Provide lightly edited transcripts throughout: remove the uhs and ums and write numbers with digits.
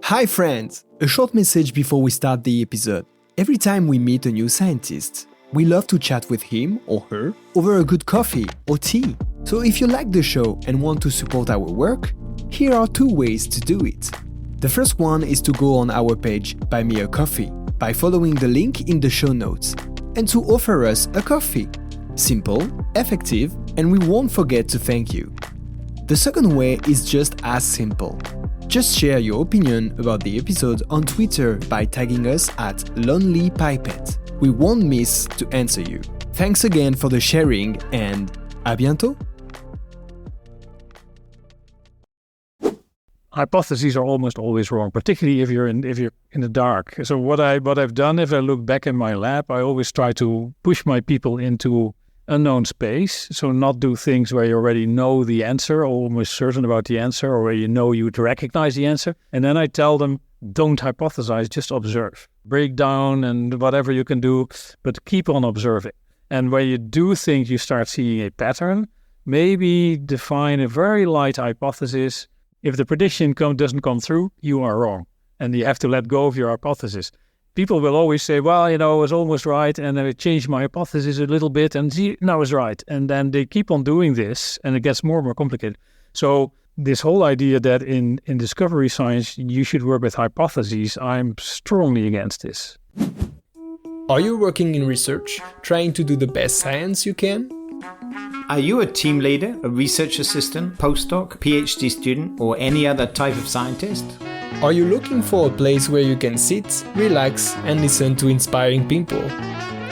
Hi friends! A short message before we start the episode. Every time we meet a new scientist, we love to chat with him or her over a good coffee or tea. So if you like the show and want to support our work, here are 2 ways to do it. The first one is to go on our page Buy Me a Coffee by following the link in the show notes and to offer us a coffee. Simple, effective, and we won't forget to thank you. The second way is just as simple. Just share your opinion about the episode on Twitter by tagging us at Lonely Pipette. We won't miss to answer you. Thanks again for the sharing and à bientôt! Hypotheses are almost always wrong, particularly if you're in the dark. So what I've done, if I look back in my lab, I always try to push my people into unknown space. So not do things where you already know the answer, or almost certain about the answer, or where you know you'd recognize the answer. And then I tell them, don't hypothesize, just observe. Break down and whatever you can do, but keep on observing. And when you do think you start seeing a pattern, maybe define a very light hypothesis. If the prediction doesn't come through, you are wrong. And you have to let go of your hypothesis. People will always say, well, I was almost right, and I changed my hypothesis a little bit, and now I was right. And then they keep on doing this, and it gets more and more complicated. So this whole idea that in discovery science, you should work with hypotheses, I'm strongly against this. Are you working in research, trying to do the best science you can? Are you a team leader, a research assistant, postdoc, PhD student, or any other type of scientist? Are you looking for a place where you can sit, relax, and listen to inspiring people?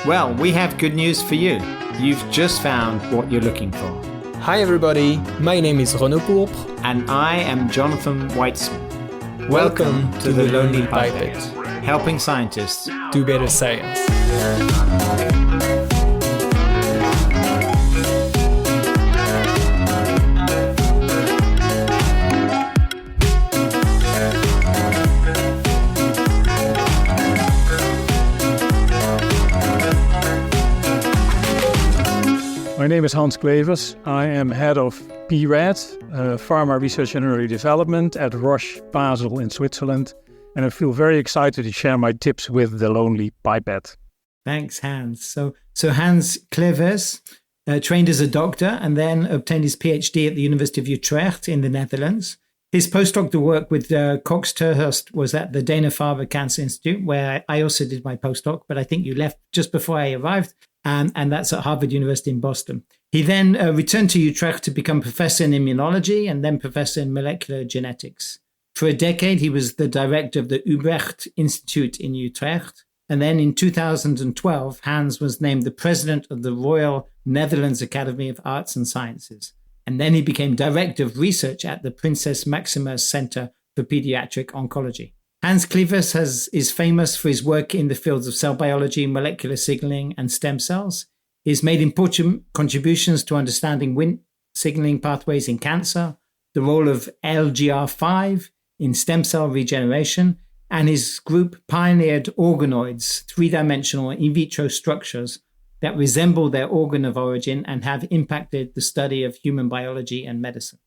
Well, we have good news for you. You've just found what you're looking for. Hi everybody, my name is Renaud Pourpre. And I am Jonathan Weitzman. Welcome to the Lonely Pipette, helping scientists do better science. My name is Hans Klevers. I am head of PRED, Pharma Research and Early Development at Roche Basel in Switzerland. And I feel very excited to share my tips with the Lonely Pipette. Thanks, Hans. So Hans Klevers trained as a doctor and then obtained his PhD at the University of Utrecht in the Netherlands. His postdoctoral work with Cox Terhurst was at the Dana-Farber Cancer Institute, where I also did my postdoc, but I think you left just before I arrived. And that's at Harvard University in Boston. He then returned to Utrecht to become professor in immunology and then professor in molecular genetics. For a decade, he was the director of the Ubrecht Institute in Utrecht. And then in 2012, Hans was named the president of the Royal Netherlands Academy of Arts and Sciences. And then he became director of research at the Prinses Maxima Center for Pediatric Oncology. Hans Klevers is famous for his work in the fields of cell biology, molecular signaling, and stem cells. He has made important contributions to understanding Wnt signaling pathways in cancer, the role of LGR5 in stem cell regeneration, and his group pioneered organoids, 3-dimensional in vitro structures that resemble their organ of origin and have impacted the study of human biology and medicine.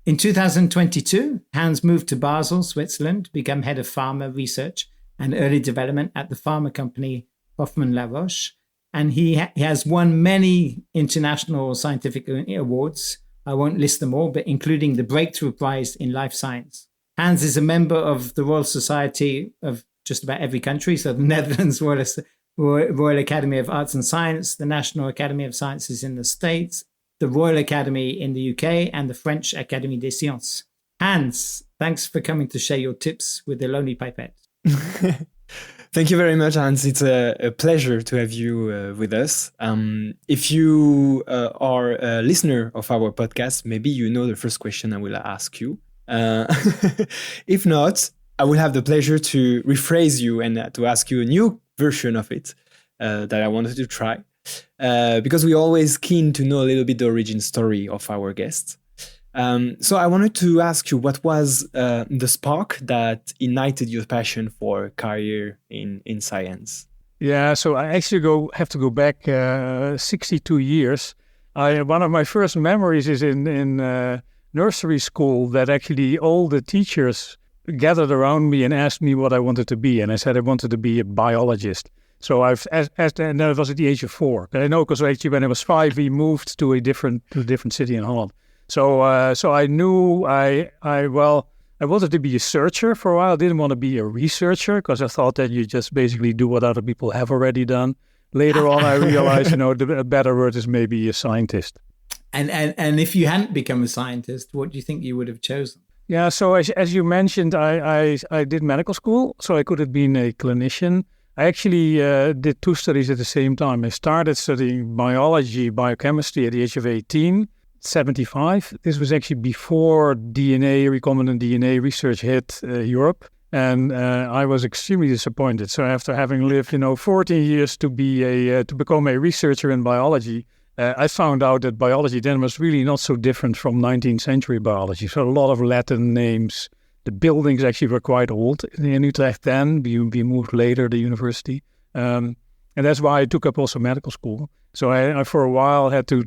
In 2022, Hans moved to Basel, Switzerland, to become head of pharma research and early development at the pharma company Hoffmann La Roche. And he has won many international scientific awards. I won't list them all, but including the Breakthrough Prize in Life Science. Hans is a member of the Royal Society of just about every country, so the Netherlands Royal Academy of Arts and Science, the National Academy of Sciences in the States, the Royal Academy in the UK, and the French Académie des Sciences. Hans, thanks for coming to share your tips with the Lonely Pipette. Thank you very much, Hans. It's a pleasure to have you with us. If you are a listener of our podcast, maybe you know the first question I will ask you. If not, I will have the pleasure to rephrase you and to ask you a new version of it that I wanted to try. Because we're always keen to know a little bit the origin story of our guests. So I wanted to ask you, what was the spark that ignited your passion for a career in science? Yeah, so I actually have to go back 62 years. One of my first memories is in nursery school, that actually all the teachers gathered around me and asked me what I wanted to be. And I said I wanted to be a biologist. So and that was at the age of 4. And I know because actually when I was 5, we moved to a different city in Holland. So I knew I wanted to be a searcher for a while. I didn't want to be a researcher because I thought that you just basically do what other people have already done. Later on, I realized, the better word is maybe a scientist. And if you hadn't become a scientist, what do you think you would have chosen? Yeah, so as you mentioned, I did medical school, so I could have been a clinician. I actually did 2 studies at the same time. I started studying biology, biochemistry at the age of 18, 75. This was actually before recombinant DNA research hit Europe. And I was extremely disappointed. So after having lived, 14 years to become a researcher in biology, I found out that biology then was really not so different from 19th century biology. So a lot of Latin names. The buildings actually were quite old in Utrecht then. We moved later, the university. And that's why I took up also medical school. So I for a while had to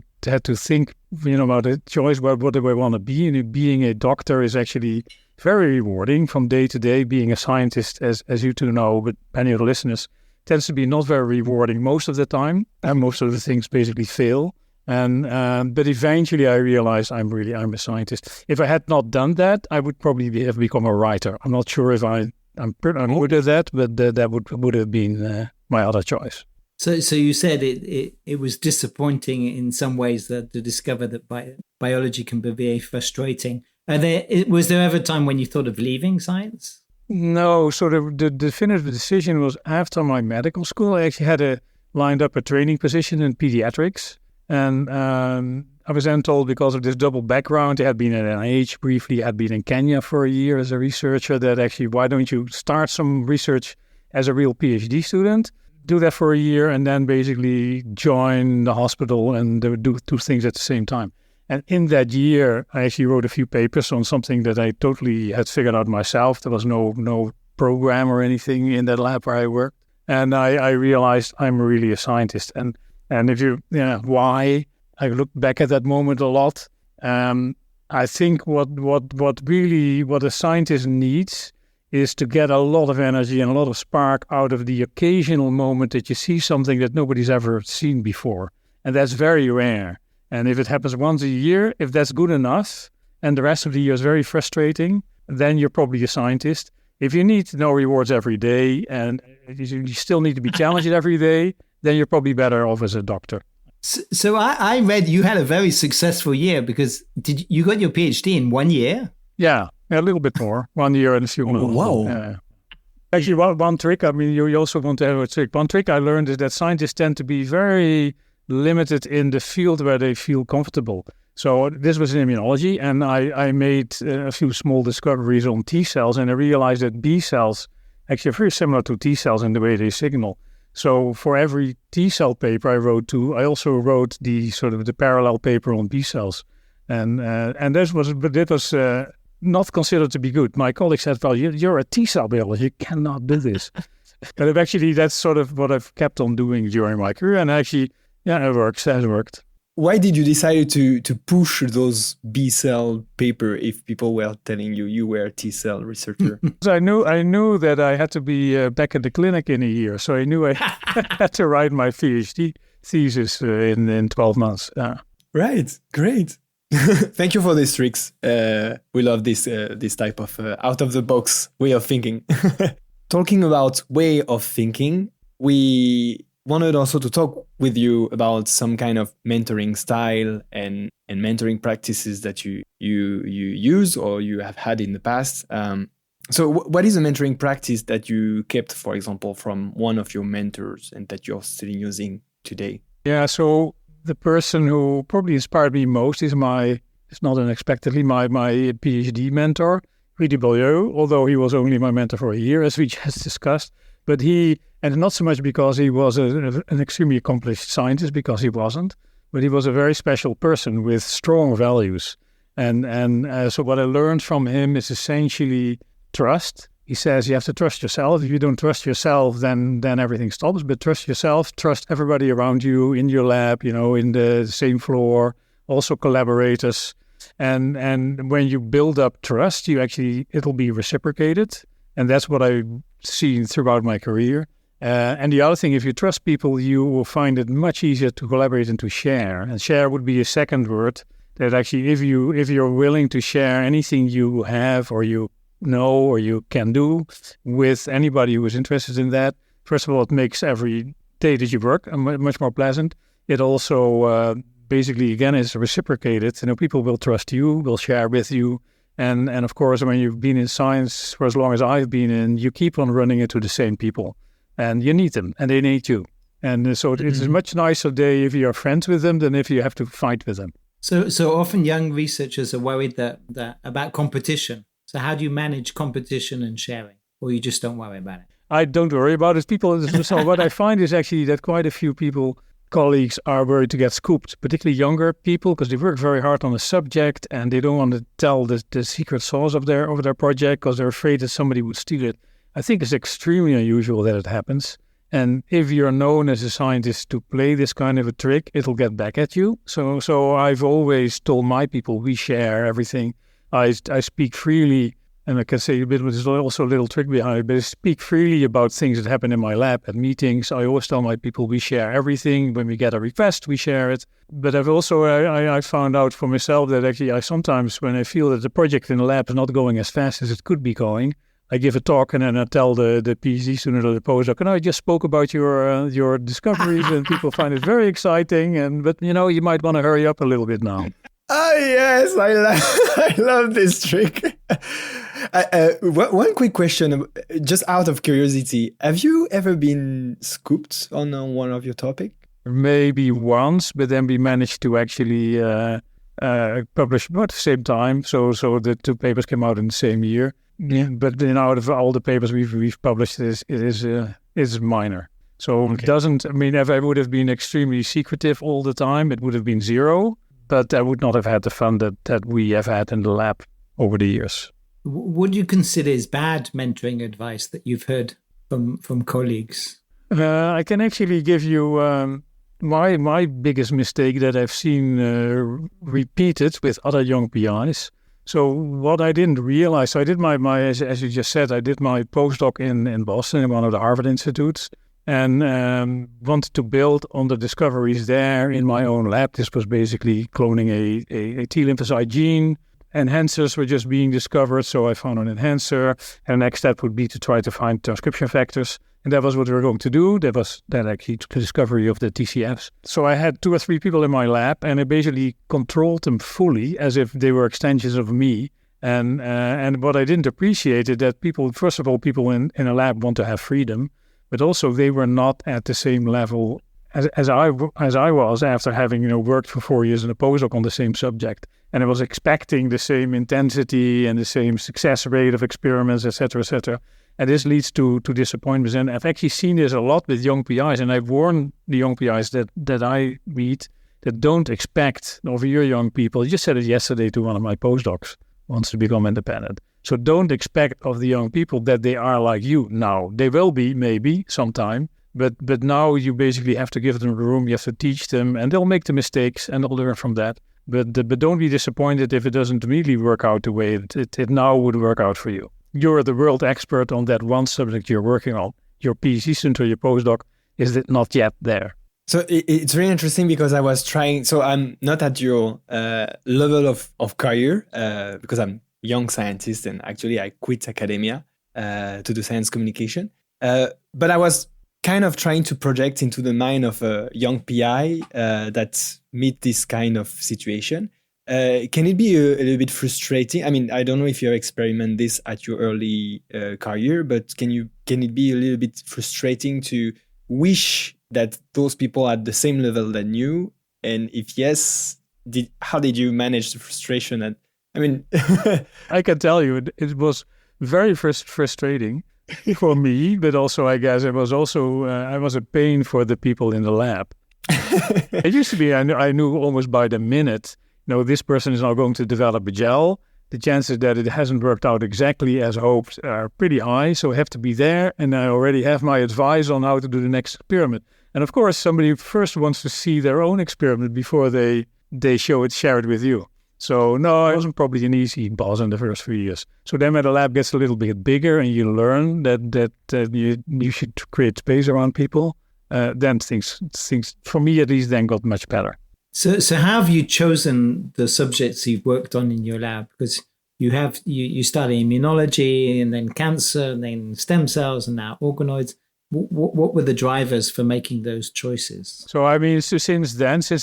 think, about the choice. What do I want to be? And being a doctor is actually very rewarding from day to day. Being a scientist, as you two know, but many of the listeners, tends to be not very rewarding most of the time, and most of the things basically fail. But eventually I realized I'm a scientist. If I had not done that, I would probably have become a writer. I'm not sure if I'm good at that, but that would have been my other choice. So you said it was disappointing in some ways to discover that biology can be very frustrating. Was there ever a time when you thought of leaving science? No. So the definitive decision was after my medical school. I actually had lined up a training position in pediatrics. And I was then told, because of this double background, I had been at NIH briefly, I had been in Kenya for a year as a researcher, that actually, why don't you start some research as a real PhD student? Do that for a year and then basically join the hospital and do 2 things at the same time. And in that year, I actually wrote a few papers on something that I totally had figured out myself. There was no program or anything in that lab where I worked. And I realized I'm really a scientist. And if why? I look back at that moment a lot. I think what a scientist needs is to get a lot of energy and a lot of spark out of the occasional moment that you see something that nobody's ever seen before. And that's very rare. And if it happens once a year, if that's good enough, and the rest of the year is very frustrating, then you're probably a scientist. If you need no rewards every day and you still need to be challenged every day, then you're probably better off as a doctor. So I read you had a very successful year because you got your PhD in 1 year? Yeah, a little bit more. 1 year and a few months. Wow. Actually, one trick, you also want to have a trick. One trick I learned is that scientists tend to be very limited in the field where they feel comfortable. So this was in immunology, and I made a few small discoveries on T cells, and I realized that B cells actually are very similar to T cells in the way they signal. So for every T cell paper I also wrote the parallel paper on B cells, and that was not considered to be good. My colleagues said, "Well, you're a T cell biologist, you cannot do this." But actually, that's sort of what I've kept on doing during my career, and actually, it worked. Why did you decide to push those B cell paper if people were telling you were a T cell researcher? I knew that I had to be back at the clinic in a year, so I knew I had to write my PhD thesis in 12 months. Right, great. Thank you for these tricks. We love this type of out of the box way of thinking. Talking about way of thinking, we wanted also to talk with you about some kind of mentoring style and mentoring practices that you use or you have had in the past. So what is a mentoring practice that you kept, for example, from one of your mentors and that you're still using today? Yeah, so the person who probably inspired me most is it's not unexpectedly, my PhD mentor, Rudy Beaulieu, although he was only my mentor for a year, as we just discussed. But and not so much because he was an extremely accomplished scientist, because he wasn't, but he was a very special person with strong values. And so what I learned from him is essentially trust. He says you have to trust yourself. If you don't trust yourself, then everything stops. But trust yourself, trust everybody around you in your lab, in the same floor, also collaborators. And when you build up trust, it'll be reciprocated. And that's what I've seen throughout my career. And the other thing, if you trust people, you will find it much easier to collaborate and to share. And share would be a second word. That actually, if you're willing to share anything you have or you know or you can do with anybody who is interested in that, first of all, it makes every day that you work much more pleasant. It also basically, again, is reciprocated. People will trust you, will share with you. And of course, when you've been in science for as long as I've been in, you keep on running into the same people. And you need them, and they need you. And so it's a much nicer day if you're friends with them than if you have to fight with them. So often young researchers are worried that about competition. So how do you manage competition and sharing? Or you just don't worry about it? I don't worry about it. So what I find is actually that quite a few colleagues are worried to get scooped, particularly younger people, because they work very hard on a subject and they don't want to tell the secret sauce of their project because they're afraid that somebody would steal it. I think it's extremely unusual that it happens. And if you're known as a scientist to play this kind of a trick, it'll get back at you. So I've always told my people, we share everything. I speak freely, and I can say a bit, there's also a little trick behind it, but I speak freely about things that happen in my lab at meetings. I always tell my people, we share everything. When we get a request, we share it. But I've also, I found out for myself that actually I sometimes, when I feel that the project in the lab is not going as fast as it could be going, I give a talk and then I tell the PhD student or the postdoc, and I just spoke about your discoveries and people find it very exciting. But you might want to hurry up a little bit now. Oh yes, I love this trick. One quick question, just out of curiosity, have you ever been scooped on one of your topics? Maybe once, but then we managed to actually publish about the same time. So the two papers came out in the same year. Yeah, but out of all the papers we've published, it is minor. So It doesn't. I mean, if I would have been extremely secretive all the time, it would have been zero. But I would not have had the fun that we have had in the lab over the years. What do you consider is bad mentoring advice that you've heard from colleagues? I can actually give you my biggest mistake that I've seen repeated with other young PIs. So what I didn't realize, so I did my as you just said, I did my postdoc in Boston in one of the Harvard Institutes and wanted to build on the discoveries there in my own lab. This was basically cloning a T lymphocyte gene. Enhancers were just being discovered, so I found an enhancer. And the next step would be to try to find transcription factors. And that was what we were going to do. That was that actually the discovery of the TCFs. So I had 2 or 3 people in my lab, and I basically controlled them fully as if they were extensions of me. And what I didn't appreciate is that people in a lab want to have freedom, but also they were not at the same level as I was after having worked for 4 years in a postdoc on the same subject. And I was expecting the same intensity and the same success rate of experiments, et cetera, And this leads to disappointments. And I've actually seen this a lot with young PIs. And I've warned the young PIs that I meet that don't expect of your young people. I just said it yesterday to one of my postdocs, wants to become independent. So don't expect of the young people that they are like you now. They will be maybe sometime. But now you basically have to give them room. You have to teach them. And they'll make the mistakes and they'll learn from that. But don't be disappointed if it doesn't really work out the way it now would work out for you. You're the world expert on that one subject you're working on. Your PhD student or your postdoc is not yet there. So it's really interesting because I was trying. So I'm not at your level of career because I'm a young scientist and actually I quit academia to do science communication. But I was kind of trying to project into the mind of a young PI that meet this kind of situation. Can it be a little bit frustrating? I mean, I don't know if you experiment this at your early career, but can it be a little bit frustrating to wish that those people are at the same level than you? And if yes, how did you manage the frustration? I can tell you, it was very frustrating for me, but also I guess it was also I was a pain for the people in the lab. It used to be I knew almost by the minute. This person is now going to develop a gel. The chances that it hasn't worked out exactly as hoped are pretty high. So I have to be there, and I already have my advice on how to do the next experiment. And of course, somebody first wants to see their own experiment before they share it with you. So no, it wasn't probably an easy boss in the first few years. So then when the lab gets a little bit bigger and you learn that you should create space around people, then things for me at least then got much better. So how have you chosen the subjects you've worked on in your lab? Because you study immunology and then cancer and then stem cells and now organoids. What were the drivers for making those choices? So I mean, since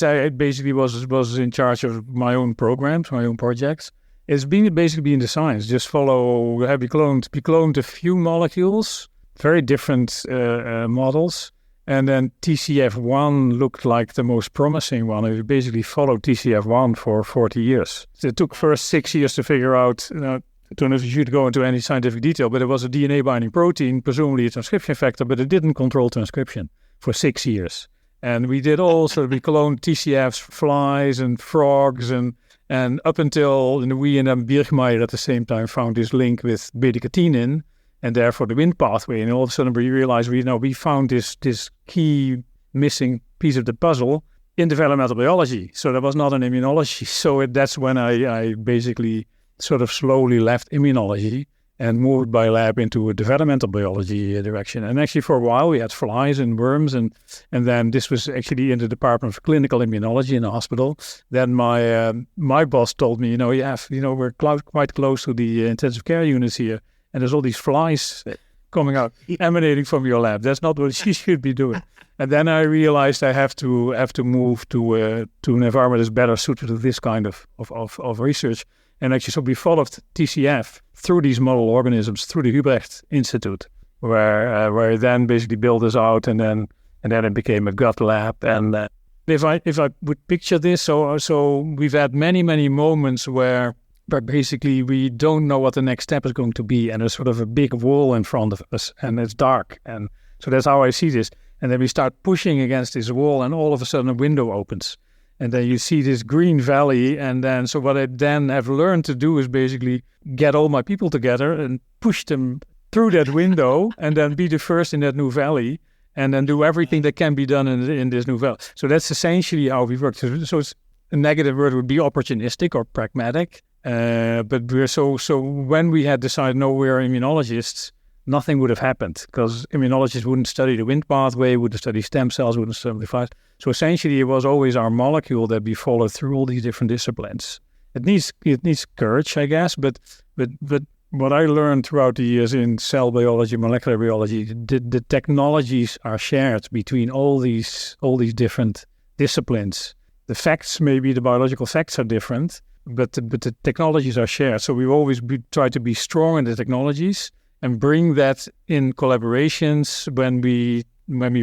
I basically was in charge of my own programs, my own projects, it's been basically in the science. Just follow. We cloned a few molecules, very different models, and then TCF1 looked like the most promising one. And we basically followed TCF1 for 40 years. So it took first 6 years to figure out. I don't know if you should go into any scientific detail, but it was a DNA-binding protein, presumably a transcription factor, but it didn't control transcription for 6 years. And we did also, we cloned TCFs, flies and frogs, and up until we and Birchmeier at the same time found this link with beta-catenin, and therefore the Wnt pathway. And all of a sudden we realized we found this key missing piece of the puzzle in developmental biology. So that was not an immunology. So that's when I basically sort of slowly left immunology and moved my lab into a developmental biology direction. And actually for a while we had flies and worms, and then this was actually in the Department of Clinical Immunology in the hospital. Then my boss told me, we're quite close to the intensive care units here, and there's all these flies coming out, emanating from your lab. That's not what she should be doing. And then I realized I have to move to an environment that's better suited to this kind of research. And actually, so we followed TCF through these model organisms, through the Hubrecht Institute, where then basically built this out, and then it became a gut lab. And if I would picture this, so we've had many moments where basically we don't know what the next step is going to be, and there's sort of a big wall in front of us, and it's dark, and so that's how I see this. And then we start pushing against this wall, and all of a sudden a window opens. And then you see this green valley, and then so what I then have learned to do is basically get all my people together and push them through that window, and then be the first in that new valley, and then do everything that can be done in this new valley. So that's essentially how we work. So it's, a negative word would be opportunistic or pragmatic. But we're so when we had decided, no, we're immunologists, nothing would have happened, because immunologists wouldn't study the Wnt pathway, wouldn't study stem cells, wouldn't study flies. So essentially, it was always our molecule that we followed through all these different disciplines. It needs courage, I guess, but what I learned throughout the years in cell biology, molecular biology, the technologies are shared between all these different disciplines. The facts, maybe the biological facts are different, but the technologies are shared. So we've always tried to be strong in the technologies and bring that in collaborations when we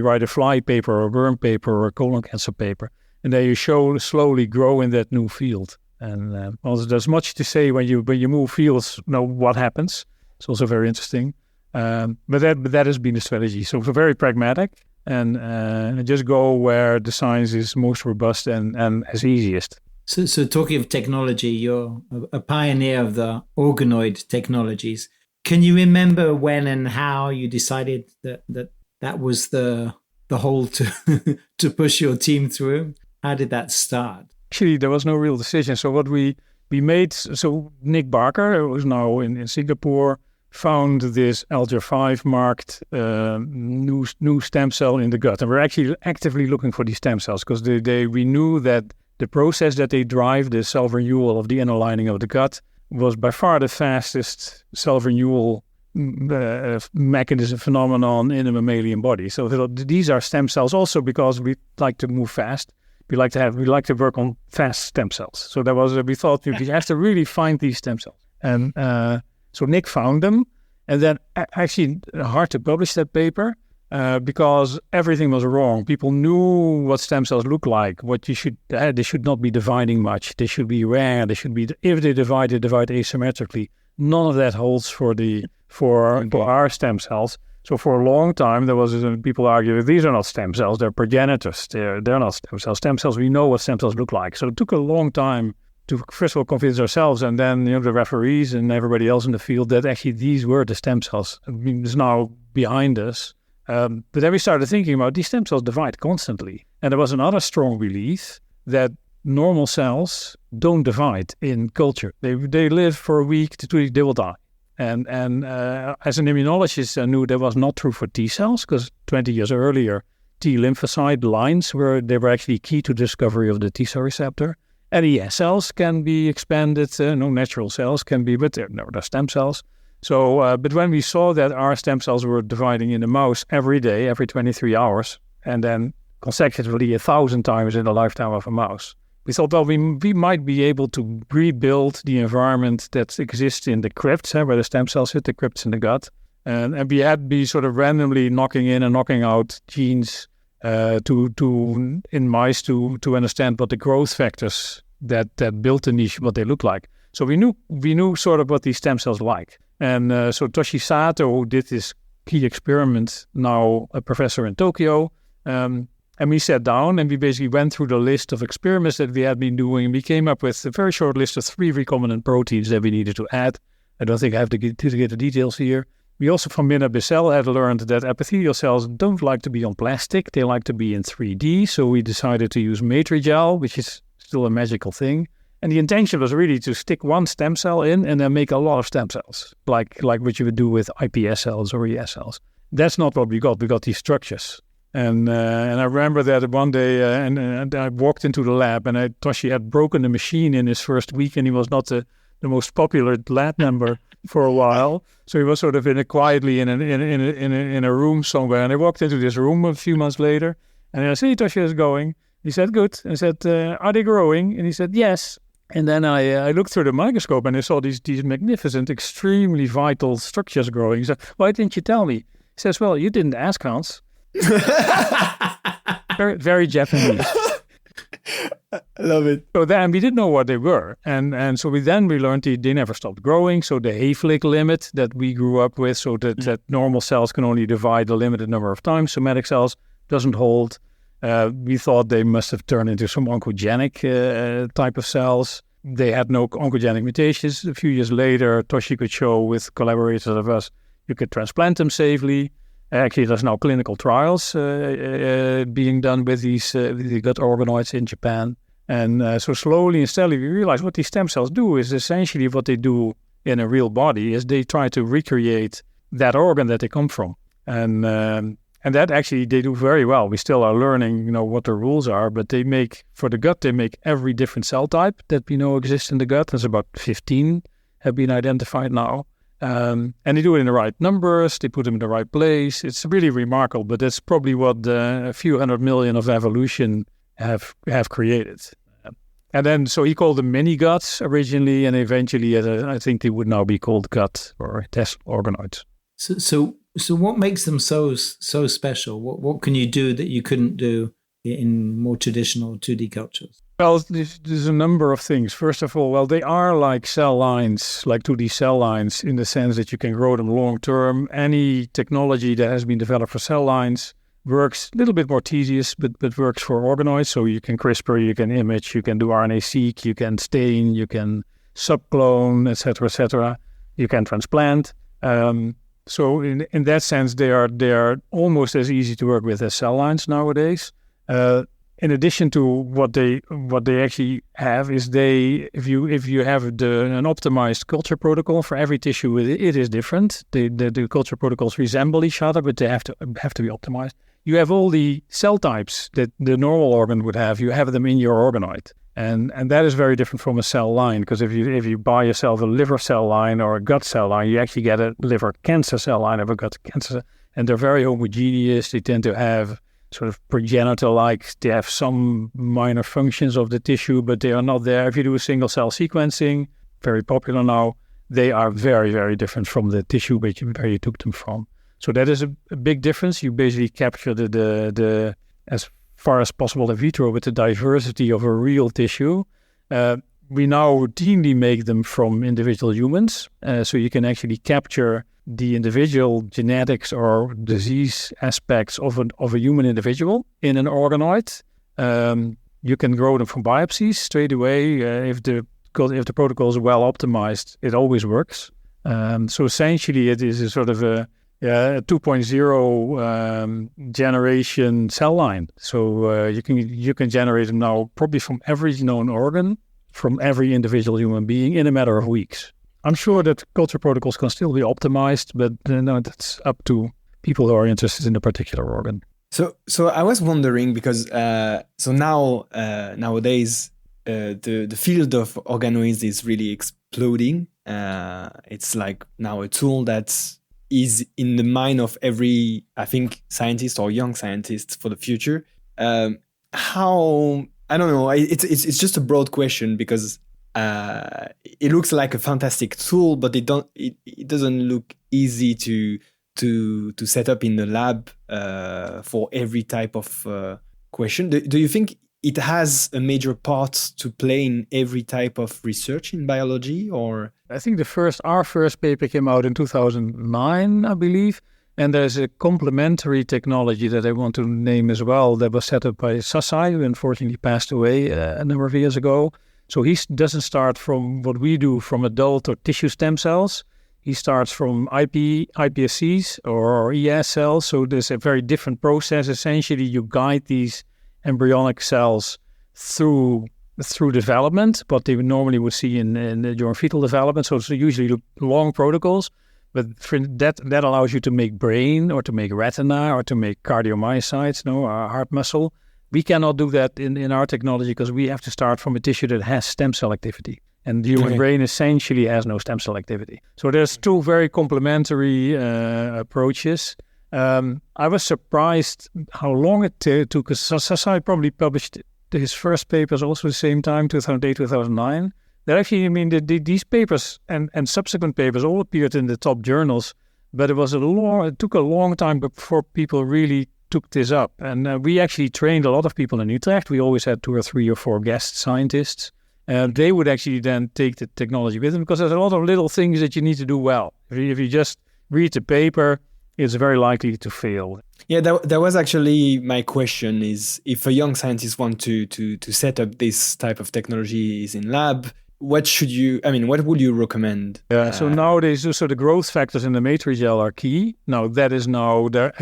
write a fly paper or a worm paper or a colon cancer paper, and then you slowly grow in that new field. And also there's much to say when you move fields, what happens. It's also very interesting. But that has been the strategy. So we're very pragmatic and just go where the science is most robust and as easiest. So talking of technology, you're a pioneer of the organoid technologies. Can you remember when and how you decided that was the hole to push your team through? How did that start? Actually, there was no real decision. So what we made, so Nick Barker, who's now in Singapore, found this Alger5 marked new stem cell in the gut. And we're actually actively looking for these stem cells because we knew that the process that they drive, the self-renewal of the inner lining of the gut, was by far the fastest self-renewal mechanism phenomenon in a mammalian body. So these are stem cells also because we like to move fast. We like to work on fast stem cells. So we thought we have to really find these stem cells. And so Nick found them, and then actually hard to publish that paper because everything was wrong. People knew what stem cells look like. They should not be dividing much. They should be rare. If they divide asymmetrically. None of that holds for our stem cells. So for a long time, there was people arguing these are not stem cells; they're progenitors. They're not stem cells. Stem cells, we know what stem cells look like. So it took a long time to first of all convince ourselves, and then the referees and everybody else in the field that actually these were the stem cells. I mean, it's now behind us. But then we started thinking about these stem cells divide constantly, and there was another strong belief that normal cells don't divide in culture. They live for a week to 2 weeks, they will die. And as an immunologist, I knew that was not true for T cells, because 20 years earlier, T lymphocyte lines were actually key to discovery of the T cell receptor. And ES cells can be expanded, natural cells can be, but they're stem cells. So, but when we saw that our stem cells were dividing in the mouse every day, every 23 hours, and then consecutively 1,000 times in the lifetime of a mouse, we thought, well, we might be able to rebuild the environment that exists in the crypts, where the stem cells sit, the crypts in the gut. And we had be sort of randomly knocking in and knocking out genes in mice to understand what the growth factors that built the niche, what they look like. So we knew sort of what these stem cells like. And so Toshi Sato, who did this key experiment, now a professor in Tokyo, and we sat down and we basically went through the list of experiments that we had been doing. And we came up with a very short list of 3 recombinant proteins that we needed to add. I don't think I have to get the details here. We also from Mina Bissell had learned that epithelial cells don't like to be on plastic. They like to be in 3D. So we decided to use Matrigel, which is still a magical thing. And the intention was really to stick one stem cell in and then make a lot of stem cells, like what you would do with iPS cells or ES cells. That's not what we got. We got these structures. And I remember that one day, and I walked into the lab, and Toshi had broken the machine in his first week, and he was not the most popular lab member for a while. So he was sort of quietly in a room somewhere. And I walked into this room a few months later, and I said, "Hey, Toshi, how's it going?" He said, "Good." And I said, "Are they growing?" And he said, "Yes." And then I looked through the microscope and I saw these magnificent, extremely vital structures growing. So why didn't you tell me? He says, "Well, you didn't ask, Hans." Very, very Japanese. I love it. So then we didn't know what they were. And so we learned they never stopped growing. So the Hayflick limit that we grew up with, so that normal cells can only divide a limited number of times, somatic cells doesn't hold. We thought they must have turned into some oncogenic type of cells. They had no oncogenic mutations. A few years later, Toshi could show with collaborators of us, you could transplant them safely. Actually, there's now clinical trials being done with these the gut organoids in Japan. And so slowly and steadily, we realized what these stem cells do is essentially what they do in a real body is they try to recreate that organ that they come from. And that actually they do very well. We still are learning, what the rules are, but they make every different cell type that we know exists in the gut. There's about 15 have been identified now. And they do it in the right numbers. They put them in the right place. It's really remarkable, but that's probably what a few 100 million of evolution have created. And then, so he called them mini guts originally, and eventually, I think they would now be called gut or intestinal organoids. So what makes them so special? What can you do that you couldn't do in more traditional 2D cultures? Well, there's a number of things. First of all, they are like cell lines, like 2D cell lines, in the sense that you can grow them long term. Any technology that has been developed for cell lines works a little bit more tedious, but works for organoids. So you can CRISPR, you can image, you can do RNA-seq, you can stain, you can subclone, etc., etc. You can transplant. So in that sense, they are almost as easy to work with as cell lines nowadays. In addition to what they actually have is if you have an optimized culture protocol for every tissue, it is different. The culture protocols resemble each other, but they have to be optimized. You have all the cell types that the normal organ would have. You have them in your organoid. And that is very different from a cell line, because if you buy yourself a liver cell line or a gut cell line, you actually get a liver cancer cell line or a gut cancer, and they're very homogeneous. They tend to have sort of progenitor-like. They have some minor functions of the tissue, but they are not there. If you do a single cell sequencing, very popular now, they are very, very different from the tissue where you took them from. So that is a big difference. You basically capture the as far as possible in vitro with the diversity of a real tissue. We now routinely make them from individual humans, so you can actually capture the individual genetics or disease aspects of a human individual in an organoid. You can grow them from biopsies straight away. If the protocol is well optimized, it always works. So essentially, it is a sort of a 2.0 generation cell line. So you can generate them now probably from every known organ, from every individual human being in a matter of weeks. I'm sure that culture protocols can still be optimized, but no, that's up to people who are interested in a particular organ. So I was wondering because nowadays the field of organoids is really exploding. It's like now a tool that is in the mind of every, I think, scientist or young scientist for the future. How, I don't know. It's just a broad question because it looks like a fantastic tool, but it doesn't look easy to set up in the lab for every type of question. Do you think it has a major part to play in every type of research in biology? Or I think our first paper came out in 2009, I believe. And there's a complementary technology that I want to name as well that was set up by Sasai, who unfortunately passed away a number of years ago. So he doesn't start from what we do from adult or tissue stem cells. He starts from iPSCs or ES cells. So there's a very different process. Essentially, you guide these embryonic cells through development, what they normally would see during fetal development. So it's usually long protocols. But for that allows you to make brain or to make retina or to make cardiomyocytes, heart muscle. We cannot do that in our technology because we have to start from a tissue that has stem cell activity. And the human brain essentially has no stem cell activity. So there's two very complementary approaches. I was surprised how long it took, because Sasai probably published his first papers also the same time, 2008, 2009. That actually, these papers and subsequent papers all appeared in the top journals, but it took a long time before people really took this up. And we actually trained a lot of people in Utrecht. We always had 2 or 3 or 4 guest scientists. They would actually then take the technology with them because there's a lot of little things that you need to do well. If you just read the paper, it's very likely to fail. Yeah, that was actually my question, is if a young scientist wants to set up this type of technologies in lab, what would you recommend? So nowadays, the growth factors in the matrigel are key. Now, that is now, there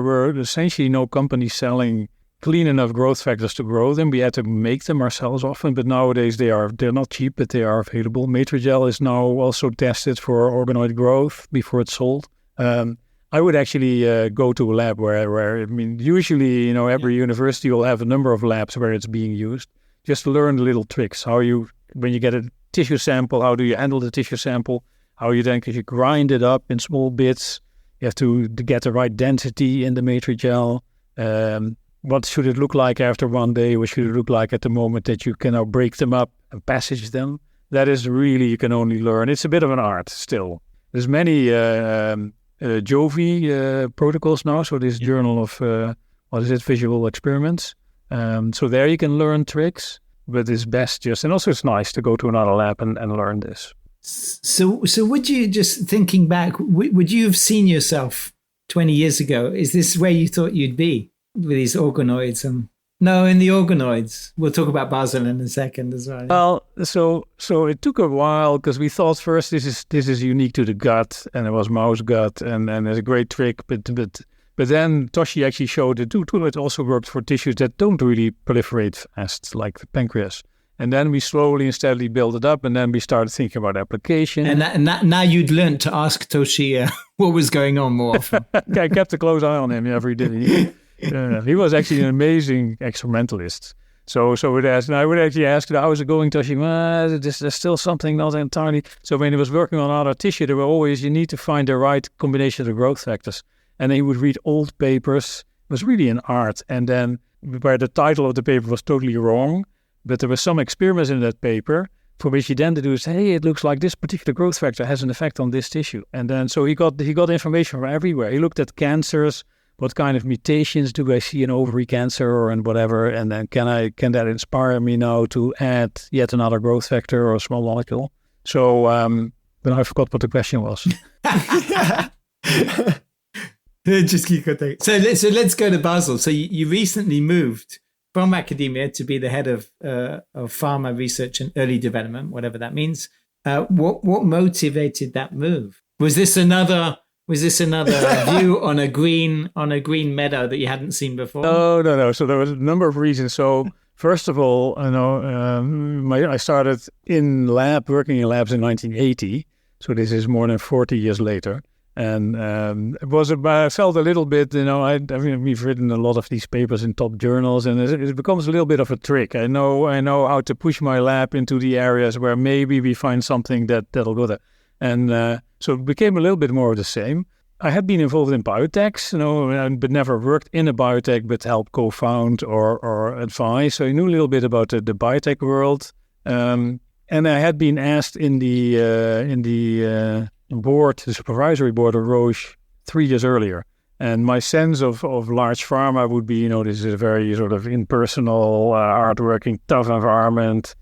were essentially no companies selling clean enough growth factors to grow them. We had to make them ourselves often, but nowadays they're not cheap, but they are available. Matrigel is now also tested for organoid growth before it's sold. I would actually go to a lab where usually, every university will have a number of labs where it's being used. Just to learn the little tricks. When you get a tissue sample, how do you handle the tissue sample? How you then can you grind it up in small bits? You have to get the right density in the matrigel. What should it look like after one day? What should it look like at the moment that you can now break them up and passage them? That is really, you can only learn. It's a bit of an art still. There's many Jovi protocols now. So this journal of, visual experiments. So there you can learn tricks, but it's best and also it's nice to go to another lab and learn this. So would you, just thinking back, would you have seen yourself 20 years ago? Is this where you thought you'd be with these organoids? No, in the organoids. We'll talk about Basel in a second as well. Well, so it took a while because we thought first this is unique to the gut, and it was mouse gut, and it's a great trick, but then Toshi actually showed it also worked for tissues that don't really proliferate fast, like the pancreas. And then we slowly and steadily built it up, and then we started thinking about application. And now you'd learned to ask Toshi what was going on more often. I kept a close eye on him every day. He was actually an amazing experimentalist. So I would actually ask, how is it going, Toshi? There's still something not entirely. So when he was working on other tissue, there were always, you need to find the right combination of growth factors. And then he would read old papers. It was really an art. And then where the title of the paper was totally wrong, but there were some experiments in that paper for which he then deduced, hey, it looks like this particular growth factor has an effect on this tissue. And then so he got information from everywhere. He looked at cancers. What kind of mutations do I see in ovary cancer and whatever? And then can that inspire me now to add yet another growth factor or a small molecule? So then I forgot what the question was. Just keep going. So let's go to Basel. So you recently moved from academia to be the head of pharma research and early development, whatever that means. What motivated that move? Was this another Was this another view on a green meadow that you hadn't seen before? No. So there was a number of reasons. So first of all, I started working in labs in 1980. So this is more than 40 years later. And I felt a little bit, we've written a lot of these papers in top journals, and it becomes a little bit of a trick. I know how to push my lab into the areas where maybe we find something that'll go there. And so it became a little bit more of the same. I had been involved in biotechs, but never worked in a biotech, but helped co-found or advise. So I knew a little bit about the biotech world. And I had been asked in the supervisory board of Roche 3 years earlier. And my sense of large pharma would be, this is a very sort of impersonal, hardworking, tough environment.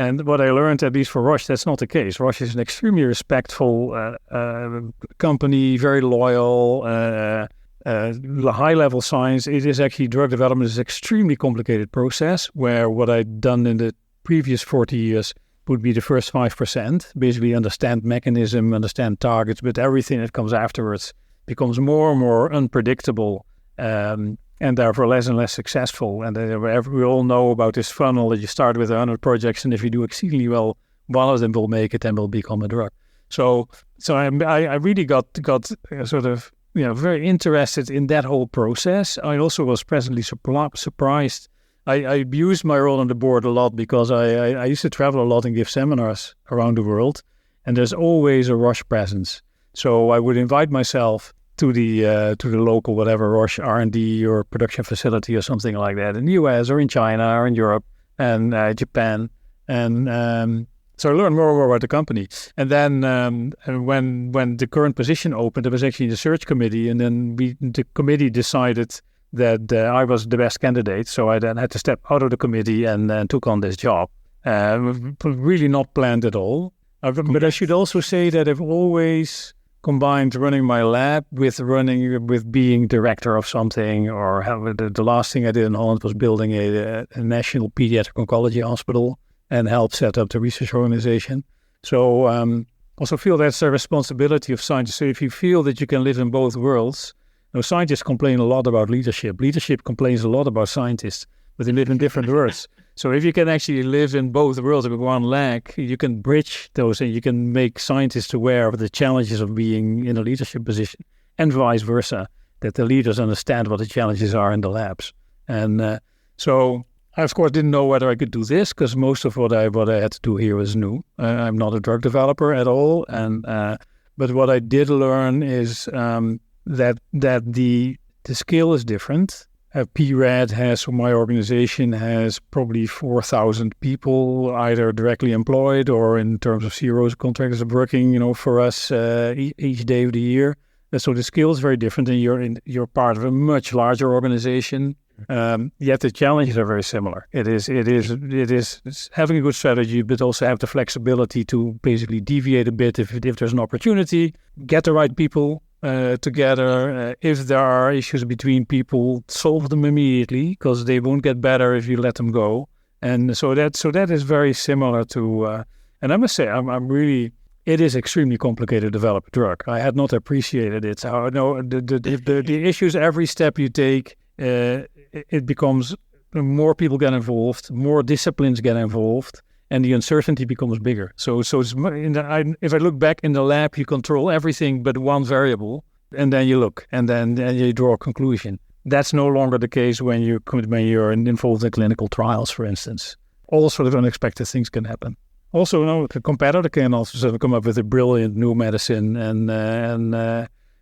And what I learned, at least for Roche, that's not the case. Roche is an extremely respectful company, very loyal, high-level science. It is actually, drug development is an extremely complicated process, where what I'd done in the previous 40 years would be the first 5%, basically understand mechanism, understand targets, but everything that comes afterwards becomes more and more unpredictable, and therefore less and less successful. And we all know about this funnel that you start with 100 projects, and if you do exceedingly well, one of them will make it and will become a drug. So I really got sort of very interested in that whole process. I also was pleasantly surprised. I abused my role on the board a lot because I used to travel a lot and give seminars around the world, and there's always a Roche presence. So I would invite myself to the local whatever Roche R&D or production facility or something like that in the US or in China or in Europe and Japan, and so I learned more and more about the company. And then when the current position opened, it was actually the search committee, and then the committee decided that I was the best candidate. So I then had to step out of the committee and took on this job. Really not planned at all. But I should also say that I've always combined running my lab with being director of something, or the last thing I did in Holland was building a national pediatric oncology hospital and help set up the research organization. So also feel that's a responsibility of scientists. So if you feel that you can live in both worlds, scientists complain a lot about leadership. Leadership complains a lot about scientists, but they live in different worlds. So if you can actually live in both worlds with one leg, you can bridge those and you can make scientists aware of the challenges of being in a leadership position, and vice versa, that the leaders understand what the challenges are in the labs. And so I, of course, didn't know whether I could do this, because most of what I had to do here was new. I'm not a drug developer at all. But what I did learn is that the scale is different. My organization has probably 4,000 people, either directly employed or in terms of CROs, contractors working, for us each day of the year. So the scale is very different, and you're part of a much larger organization. Yet the challenges are very similar. It is having a good strategy, but also have the flexibility to basically deviate a bit if there's an opportunity, get the right people together. If there are issues between people, solve them immediately, because they won't get better if you let them go. And so that is very similar to. And I must say, it is extremely complicated to develop a drug. I had not appreciated it. So the issues every step you take, it becomes more people get involved, more disciplines get involved, and the uncertainty becomes bigger. So it's if I look back in the lab, you control everything but one variable, and then you look, and then you draw a conclusion. That's no longer the case when you're involved in clinical trials, for instance. All sort of unexpected things can happen. Also, the competitor can also sort of come up with a brilliant new medicine, and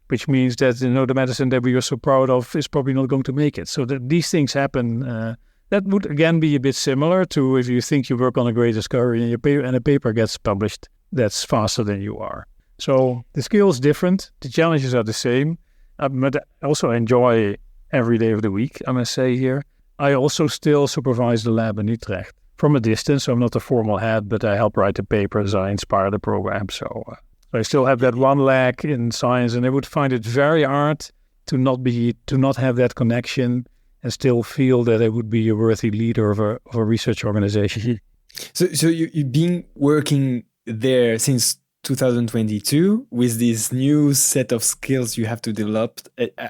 which means that the medicine that we are so proud of is probably not going to make it. So these things happen. That would again be a bit similar to if you think you work on a great discovery and a paper gets published that's faster than you are. So the scale is different. The challenges are the same. But I also enjoy every day of the week, I must say here. I also still supervise the lab in Utrecht from a distance. So I'm not a formal head, but I help write the papers. I inspire the program. So I still have that one leg in science, and I would find it very hard to not have that connection and still feel that I would be a worthy leader of a research organization. So you've been working there since 2022 with this new set of skills you have to develop.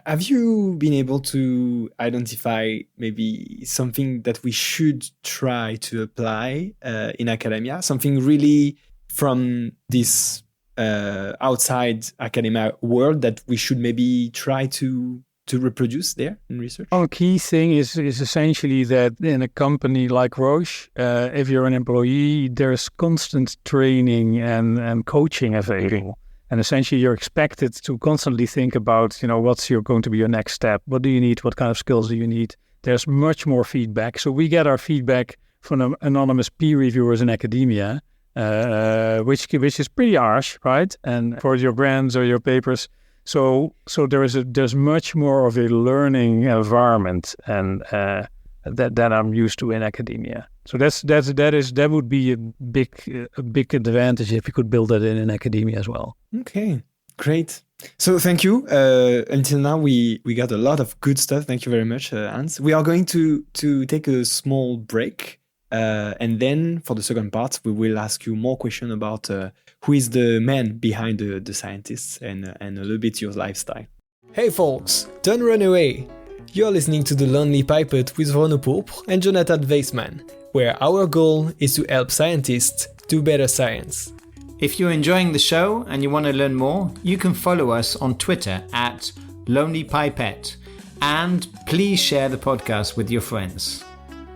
Have you been able to identify maybe something that we should try to apply in academia? Something really from this outside academia world that we should maybe try to reproduce there in research? One key thing is essentially that in a company like Roche, if you're an employee, there's constant training and coaching available. And essentially you're expected to constantly think about, what's going to be your next step? What do you need? What kind of skills do you need? There's much more feedback. So we get our feedback from anonymous peer reviewers in academia, which is pretty harsh, right? And for your grants or your papers. So there's much more of a learning environment and that I'm used to in academia. So that would be a big advantage if you could build that in academia as well. Okay, great. So thank you. Until now we got a lot of good stuff. Thank you very much, Hans. We are going to take a small break. And then for the second part, we will ask you more questions about who is the man behind the scientists and a little bit your lifestyle. Hey folks, don't run away. You're listening to The Lonely Pipette with Renaud Pourpre and Jonathan Weissman, where our goal is to help scientists do better science. If you're enjoying the show and you want to learn more, you can follow us on Twitter at Lonely Pipette, and please share the podcast with your friends.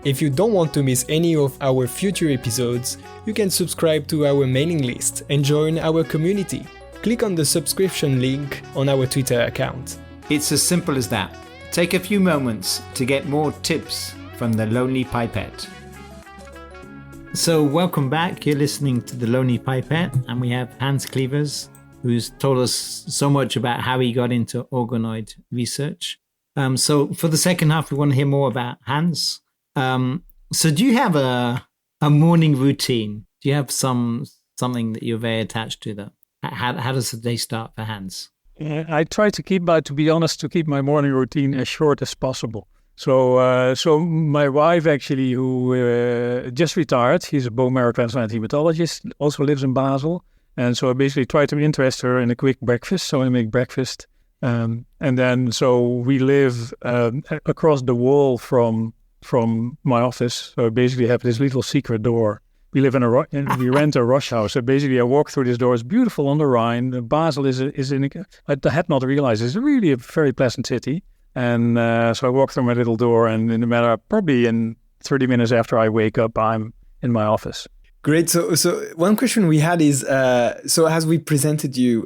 If you don't want to miss any of our future episodes, you can subscribe to our mailing list and join our community. Click on the subscription link on our Twitter account. It's as simple as that. Take a few moments to get more tips from the Lonely Pipette. So welcome back. You're listening to the Lonely Pipette, and we have Hans Clevers, who's told us so much about how he got into organoid research. So for the second half, we want to hear more about Hans. So do you have a morning routine? Do you have something that you're very attached to? That how does the day start for Hans? I try to keep my morning routine as short as possible. So my wife actually, who just retired, she's a bone marrow transplant hematologist, also lives in Basel, and so I basically try to interest her in a quick breakfast. So I make breakfast, and then so we live across the wall from my office. So I basically have this little secret door. We live we rent a Roche house. So basically I walk through this door. It's beautiful on the Rhine. Basel I had not realized it's really a very pleasant city. And so I walk through my little door, and probably in 30 minutes after I wake up, I'm in my office. Great. So one question we had is, so as we presented you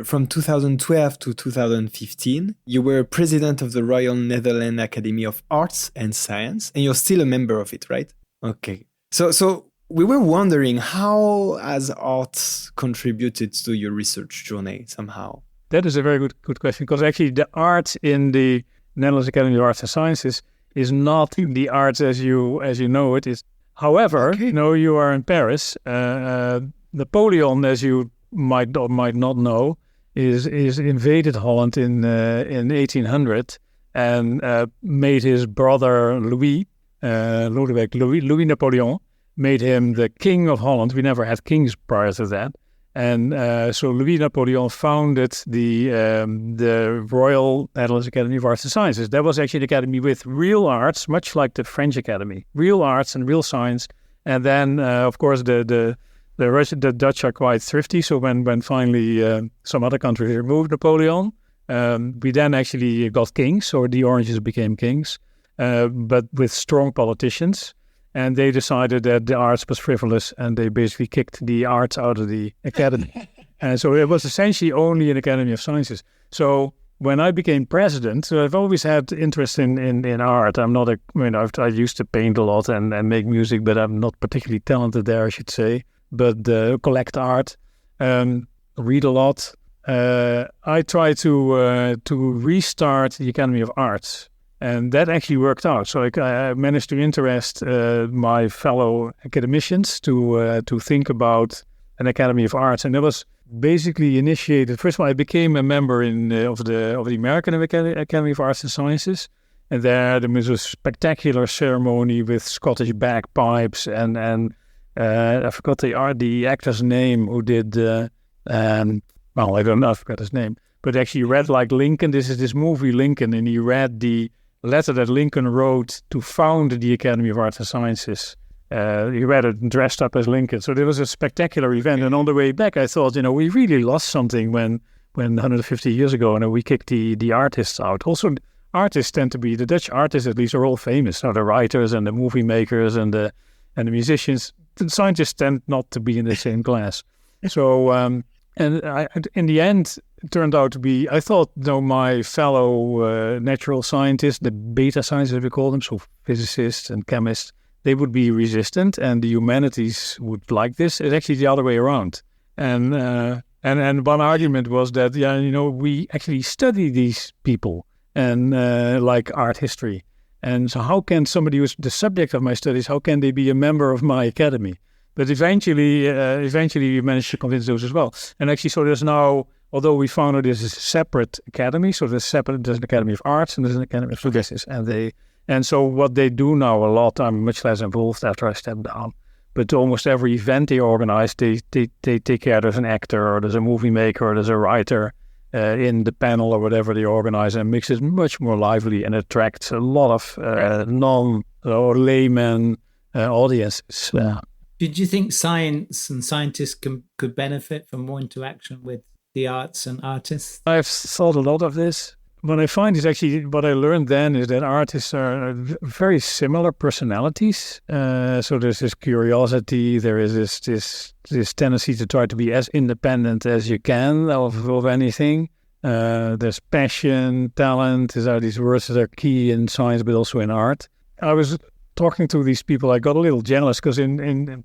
from 2012 to 2015, you were president of the Royal Netherlands Academy of Arts and Science, and you're still a member of it, right? Okay. So we were wondering, how has art contributed to your research journey somehow? That is a very good question, because actually the art in the Netherlands Academy of Arts and Sciences is not the arts as you know it. However, okay. You are in Paris. Napoleon, as you might or might not know, is invaded Holland in 1800 and made his brother Louis Napoleon, made him the king of Holland. We never had kings prior to that. And so Louis Napoleon founded the Royal Netherlands Academy of Arts and Sciences. That was actually an academy with real arts, much like the French Academy, real arts and real science. And then, of course, the Dutch are quite thrifty. So when finally some other countries removed Napoleon, we then actually got kings, or the Oranges became kings, but with strong politicians. And they decided that the arts was frivolous, and they basically kicked the arts out of the academy. And so it was essentially only an Academy of Sciences. So when I became president, so I've always had interest in art. I'm not I used to paint a lot and make music, but I'm not particularly talented there, I should say. But collect art, read a lot. I try to restart the Academy of Arts. And that actually worked out. So I managed to interest my fellow academicians to think about an Academy of Arts, and that was basically initiated. First of all, I became a member of the American Academy of Arts and Sciences, and there was a spectacular ceremony with Scottish bagpipes and I forgot the actor's name who did Well, I don't know, I forgot his name, but actually read like Lincoln. This is this movie Lincoln, and he read the letter that Lincoln wrote to found the Academy of Arts and Sciences. He read it dressed up as Lincoln. So there was a spectacular event. And on the way back, I thought, we really lost something when 150 years ago, we kicked the artists out. Also, artists tend to be, the Dutch artists at least, are all famous. So the writers and the movie makers and the musicians. The scientists tend not to be in the same class. So, in the end, it turned out to be, I thought, my fellow natural scientists, the beta scientists, as we call them, so physicists and chemists, they would be resistant, and the humanities would like this. It's actually the other way around. And one argument was that, we actually study these people and like art history. And so how can somebody who's the subject of my studies, how can they be a member of my academy? But eventually we managed to convince those as well. And actually, so there's now, although we found out there's a separate academy, so there's an Academy of Arts and there's an Academy of Sciences. And so what they do now a lot, I'm much less involved after I stepped down. But almost every event they organize, they take care. There's an actor, or there's a movie maker, or there's a writer in the panel or whatever they organize, and makes it much more lively and attracts a lot of non or layman audiences. Did you think science and scientists could benefit from more interaction with the arts and artists? I've thought a lot of this. What I find is actually, what I learned then is that artists are very similar personalities. So there's this curiosity, there is this tendency to try to be as independent as you can of anything. There's passion, talent, these are these words that are key in science, but also in art. I was talking to these people, I got a little jealous because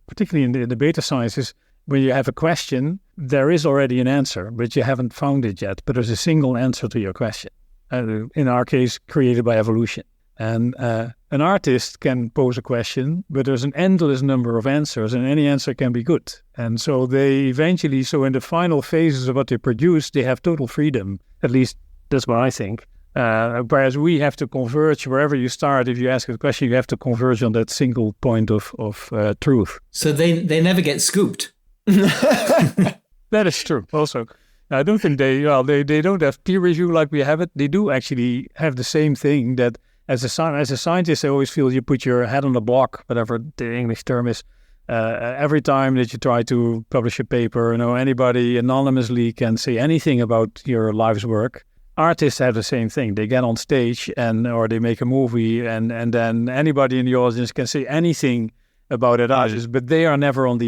particularly in the beta sciences, when you have a question, there is already an answer, but you haven't found it yet. But there's a single answer to your question. In our case, created by evolution. And an artist can pose a question, but there's an endless number of answers, and any answer can be good. And so they eventually, in the final phases of what they produce, they have total freedom. At least that's what I think. Whereas we have to converge wherever you start. If you ask a question, you have to converge on that single point of truth. So they never get scooped. That is true. Also, I don't think they don't have peer review like we have it. They do actually have the same thing that as a scientist, I always feel you put your head on the block, whatever the English term is. Every time that you try to publish a paper, anybody anonymously can say anything about your life's work. Artists have the same thing. They get on stage or they make a movie, and then anybody in the audience can say anything about it, but they are never on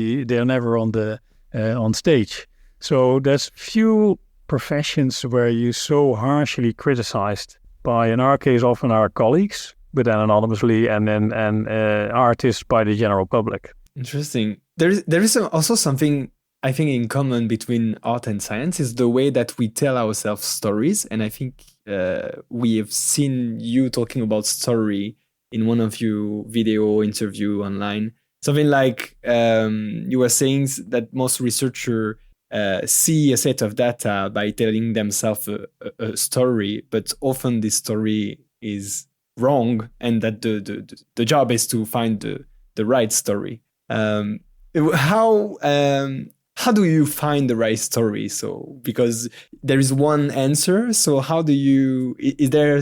stage. So there's few professions where you're so harshly criticized by, in our case, often our colleagues, but then anonymously, and artists by the general public. Interesting. There is also something I think in common between art and science is the way that we tell ourselves stories. And I think we have seen you talking about story in one of your video interview online. Something like you were saying that most researchers see a set of data by telling themselves a story, but often this story is wrong, and that the job is to find the right story. How do you find the right story? So because there is one answer, so how do you? Is there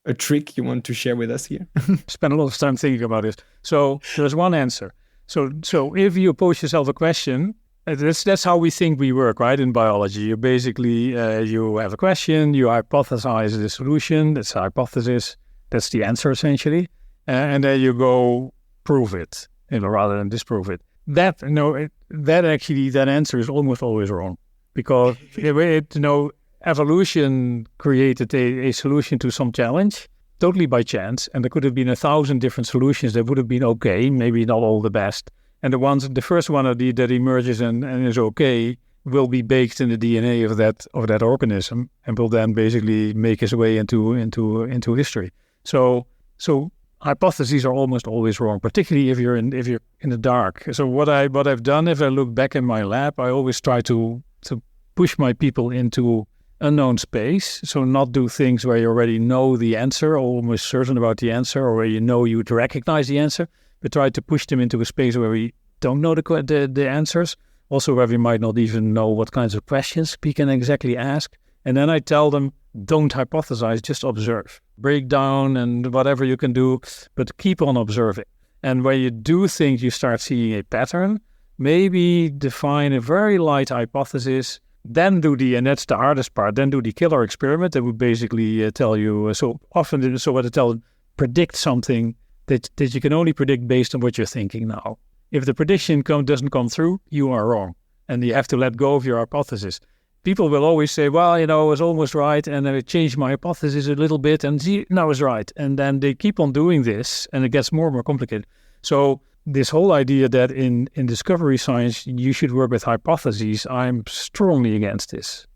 a trick you want to share with us here? Spend a lot of time thinking about it. So there's one answer. So if you pose yourself a question, that's how we think we work, right? In biology, you basically you have a question, you hypothesize the solution. That's a hypothesis. That's the answer essentially, and then you go prove it, rather than disprove it. That answer is almost always wrong, because evolution created a solution to some challenge totally by chance, and there could have been 1,000 different solutions that would have been okay, maybe not all the best. And the first one that emerges and is okay will be baked in the DNA of that organism, and will then basically make its way into history. So hypotheses are almost always wrong, particularly if you're in the dark. So what I've done, if I look back in my lab, I always try to push my people into unknown space. So not do things where you already know the answer, or almost certain about the answer, or where you would recognize the answer, but try to push them into a space where we don't know the answers. also where we might not even know what kinds of questions we can exactly ask. And then I tell them, don't hypothesize, just observe. Break down and whatever you can do, but keep on observing. And when you do think you start seeing a pattern, maybe define a very light hypothesis, then and that's the hardest part, then do the killer experiment that would basically tell you, so what I tell them, predict something that you can only predict based on what you're thinking now. If the prediction doesn't come through, you are wrong. And you have to let go of your hypothesis. People will always say, well, I was almost right, and I changed my hypothesis a little bit, and now it's right. And then they keep on doing this, and it gets more and more complicated. So this whole idea that in discovery science, you should work with hypotheses, I'm strongly against this.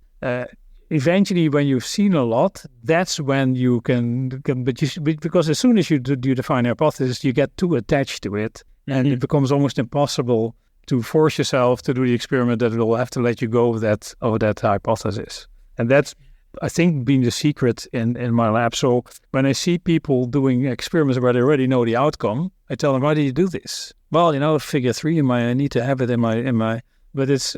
Eventually, when you've seen a lot, that's when you can because as soon as you define a hypothesis, you get too attached to it, and it becomes almost impossible to force yourself to do the experiment that will have to let you go of that hypothesis. And that's, I think, been the secret in my lab. So when I see people doing experiments where they already know the outcome, I tell them, why do you do this? Well, figure 3 I need to have it in my, but it's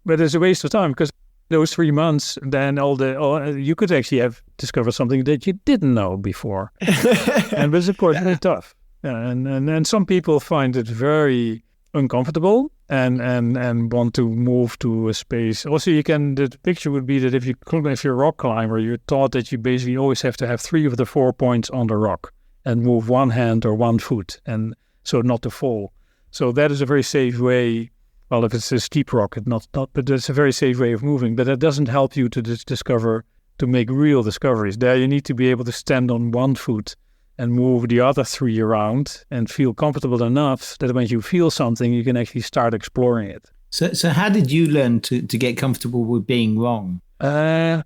a waste of time, because those 3 months, then you could actually have discovered something that you didn't know before. And it's of course very tough. And some people find it very uncomfortable and want to move to a space. Also, the picture would be that if you're a rock climber, you're taught that you basically always have to have 3 of the 4 points on the rock and move one hand or one foot, and so not to fall. So that is a very safe way. Well, if it's a steep rock, but it's a very safe way of moving. But that doesn't help you to make real discoveries. There you need to be able to stand on one foot and move the other 3 around and feel comfortable enough that when you feel something, you can actually start exploring it. So how did you learn to get comfortable with being wrong? Well,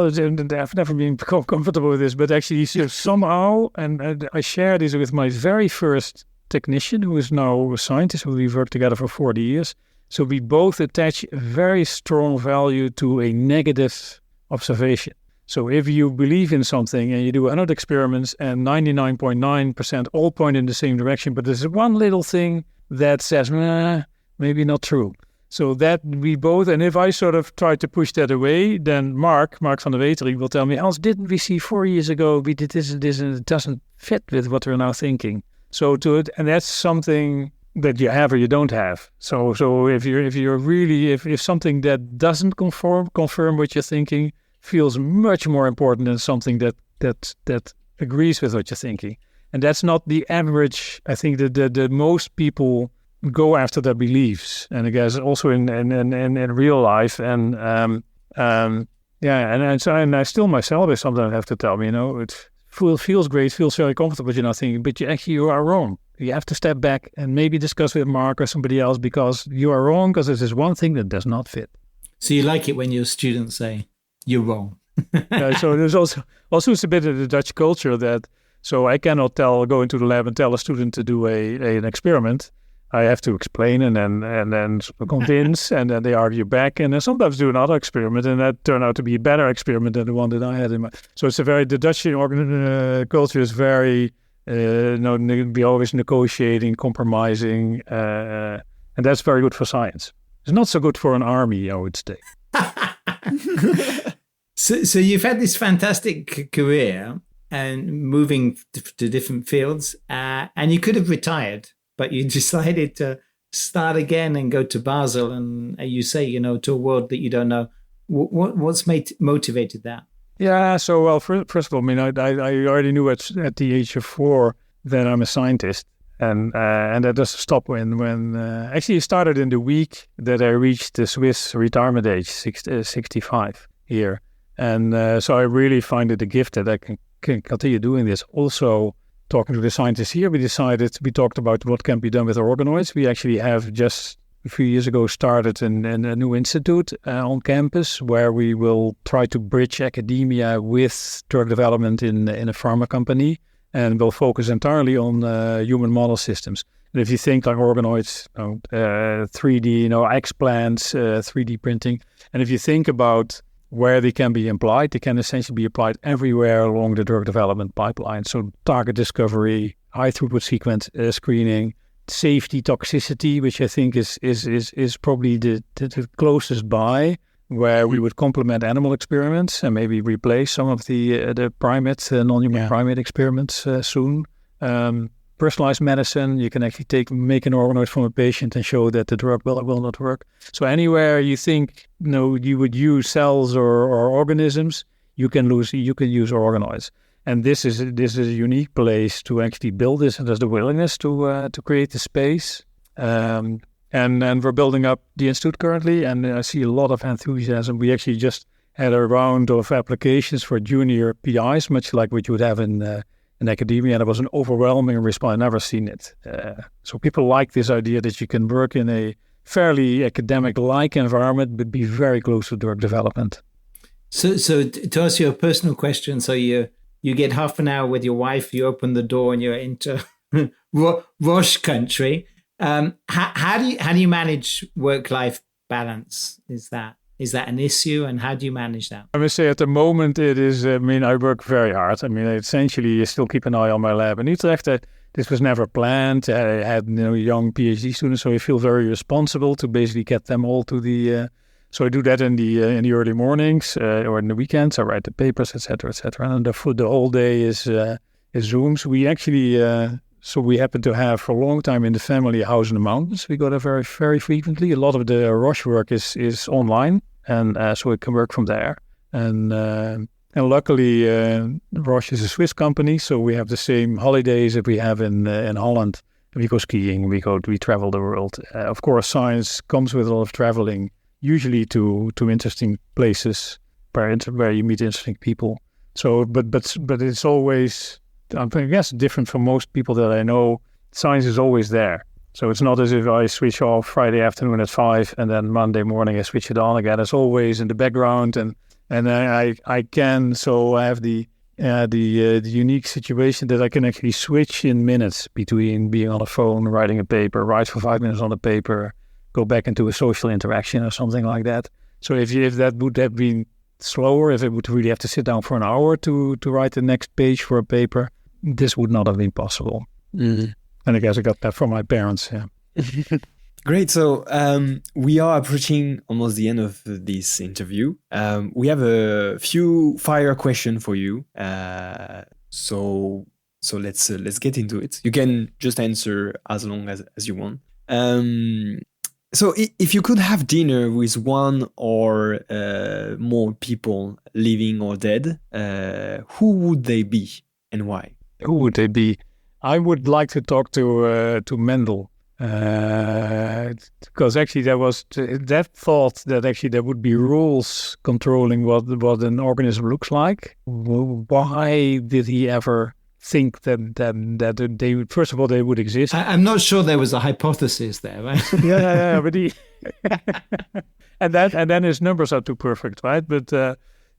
I've never been comfortable with this, but actually somehow, and I share this with my very first technician, who is now a scientist, who we've worked together for 40 years. So we both attach a very strong value to a negative observation. So if you believe in something and you do 100 experiments and 99.9% all point in the same direction, but there's one little thing that says, maybe not true. So that we both, and if I sort of try to push that away, then Mark van der Wetering will tell me, Hans, didn't we see 4 years ago, we did this and this, and it doesn't fit with what we're now thinking. So and that's something that you have or you don't have. So if something that doesn't confirm what you're thinking feels much more important than something that agrees with what you're thinking. And that's not the average. I think that the most people go after their beliefs, and I guess also in real life. And I still myself is something I have to tell me. It feels great, feels very comfortable. You're not thinking, but you are wrong. You have to step back and maybe discuss with Mark or somebody else, because you are wrong, because there's this one thing that does not fit. So you like it when your students say you're wrong. So there's also it's a bit of the Dutch culture that. So I cannot go into the lab and tell a student to do an experiment. I have to explain and then convince, and then they argue back, and then sometimes do another experiment, and that turned out to be a better experiment than the one that I had in mind. So it's the Dutch culture is very, be always negotiating, compromising, and that's very good for science. It's not so good for an army, I would say. So you've had this fantastic career and moving to different fields, and you could have retired, but you decided to start again and go to Basel, and you say, to a world that you don't know. What's motivated that? Yeah, so well, first of all, I already knew at the age of 4 that I'm a scientist, and that doesn't stop when actually it started in the week that I reached the Swiss retirement age, 65 here, and so I really find it a gift that I can continue doing this. Also, talking to the scientists here, we talked about what can be done with organoids. We actually have just a few years ago started a new institute on campus where we will try to bridge academia with drug development in a pharma company, and we'll focus entirely on human model systems. And if you think like organoids, 3D, explants, 3D printing, and if you think about where they can be applied, they can essentially be applied everywhere along the drug development pipeline. So target discovery, high throughput sequence screening, safety toxicity, which I think is probably the closest by, where we would complement animal experiments and maybe replace some of the primate, non-human primate experiments soon. Personalized medicine, you can actually make an organoid from a patient and show that the drug will not work. So anywhere you think you would use cells or organisms, you can use organoids. And this is a unique place to actually build this, and there's the willingness to create the space. And we're building up the institute currently, and I see a lot of enthusiasm. We actually just had a round of applications for junior PIs, much like what you would have in academia, and it was an overwhelming response. I've never seen it. So people like this idea that you can work in a fairly academic-like environment, but be very close to drug development. So to answer your personal question, so you get half an hour with your wife, you open the door, and you're into Roche country. How do you manage work-life balance? Is that an issue, and how do you manage that? I must say, at the moment, it is. I work very hard. Essentially, I still keep an eye on my lab in Utrecht. This was never planned. I had young PhD students, so I feel very responsible to basically get them all to the. So I do that in the early mornings or in the weekends. I write the papers, etc., etc. And the whole day is Zooms. We actually. So we happen to have for a long time in the family a house in the mountains. We go there very, very frequently. A lot of the Roche work is online, and so we can work from there. And luckily, Roche is a Swiss company, so we have the same holidays that we have in Holland. We go skiing, we travel the world. Of course, science comes with a lot of traveling, usually to interesting places where you meet interesting people. So, but it's always. I guess different from most people that I know, science is always there. So it's not as if I switch off Friday afternoon at 5 and then Monday morning I switch it on again. It's always in the background, and I can. So I have the unique situation that I can actually switch in minutes between being on a phone, writing a paper, write for 5 minutes on the paper, go back into a social interaction or something like that. So if that would have been slower, if it would really have to sit down for an hour to write the next page for a paper, this would not have been possible. Mm-hmm. And I guess I got that from my parents. Yeah. Great. So we are approaching almost the end of this interview. We have a few fire questions for you. So let's get into it. You can just answer as long as you want. So if you could have dinner with one or more people, living or dead, who would they be and why? Who would they be? I would like to talk to Mendel, because actually there was that thought that actually there would be rules controlling what an organism looks like. Why did he ever think that they would, first of all, they would exist? I'm not sure there was a hypothesis there, right? yeah, but and then his numbers are too perfect, right? But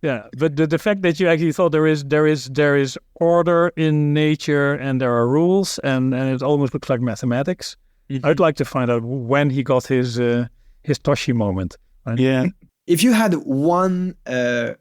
but the fact that you actually thought there is order in nature and there are rules and it almost looks like mathematics. Mm-hmm. I'd like to find out when he got his Toshi moment. Right? Yeah. If you had $100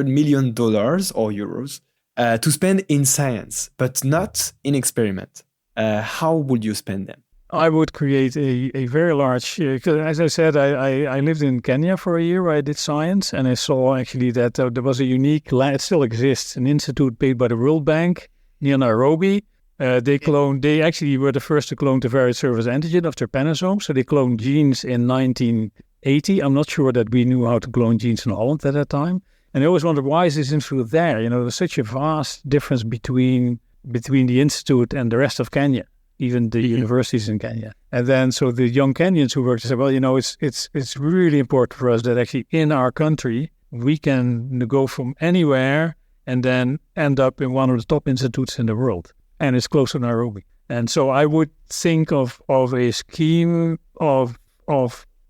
million or euros to spend in science, but not in experiment, how would you spend them? I would create a very large, as I said, I lived in Kenya for a year where I did science, and I saw actually that there was a unique, it still exists, an institute paid by the World Bank near Nairobi. They actually were the first to clone the variant surface antigen of trypanosome, so they cloned genes in 1980. I'm not sure that we knew how to clone genes in Holland at that time. And I always wondered, why is this institute there? There's such a vast difference between the institute and the rest of Kenya, even the universities in Kenya. And then, so the young Kenyans who worked said, well, it's really important for us that actually in our country, we can go from anywhere and then end up in one of the top institutes in the world. And it's close to Nairobi. And so I would think of a scheme of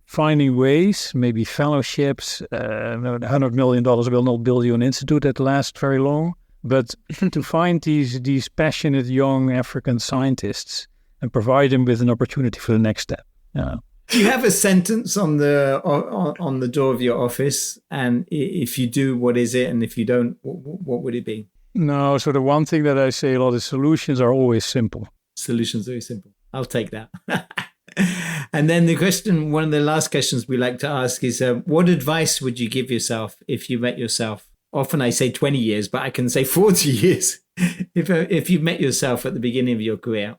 finding ways, maybe fellowships. $100 million will not build you an institute that lasts very long, but to find these passionate young African scientists and provide them with an opportunity for the next step. Yeah. Do you have a sentence on the door of your office? And if you do, what is it? And if you don't, what would it be? No, so the one thing that I say a lot is solutions are always simple. Solutions are very simple. I'll take that. And then one of the last questions we like to ask is, what advice would you give yourself if you met yourself? Often I say 20 years, but I can say 40 years. If you met yourself at the beginning of your career,